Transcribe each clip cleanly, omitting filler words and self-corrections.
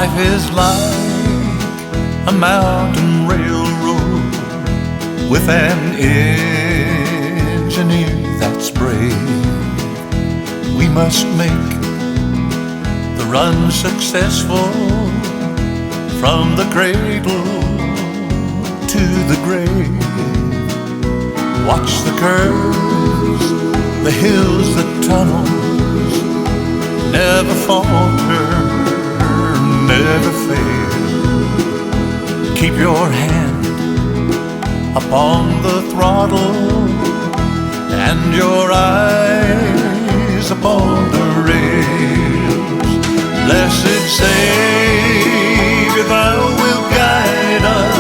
Life is like a mountain railroad with an engineer that's brave. We must make the run successful from the cradle to the grave. Watch the curves, the hills, the tunnels, never falter, never fail. Keep your hand upon the throttle and your eyes upon the rails. Blessed Savior, thou wilt guide us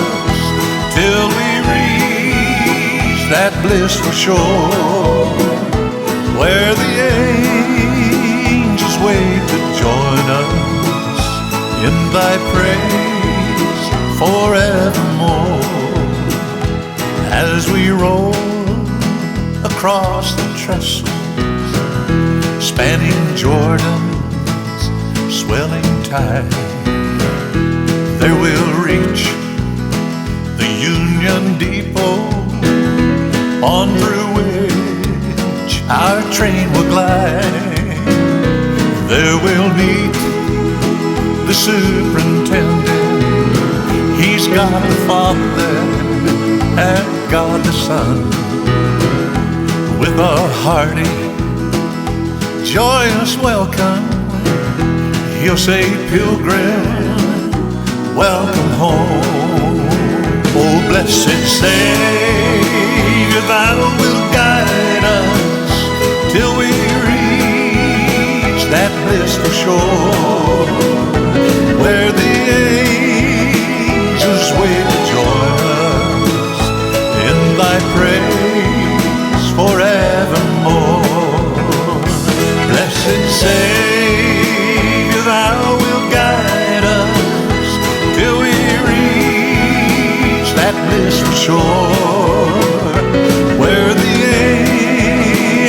till we reach that blissful shore, where the angels wait to join us in thy praise forevermore. As we roll across the trestles, spanning Jordan's swelling tide, there we'll reach the Union Depot, on through which our train will glide. There we'll meet the superintendent. He's God the Father and God the Son. With a hearty, joyous welcome, he'll say, "Pilgrim, welcome home." Oh, blessed Savior, thou wilt guide us till we reach that blissful shore, where the angels wait to join us in thy praise forevermore. Blessed Savior, thou wilt guide us till we reach that blissful shore, where the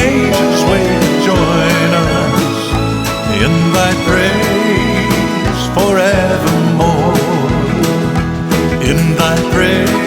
angels wait to join us in thy praise forevermore. In thy praise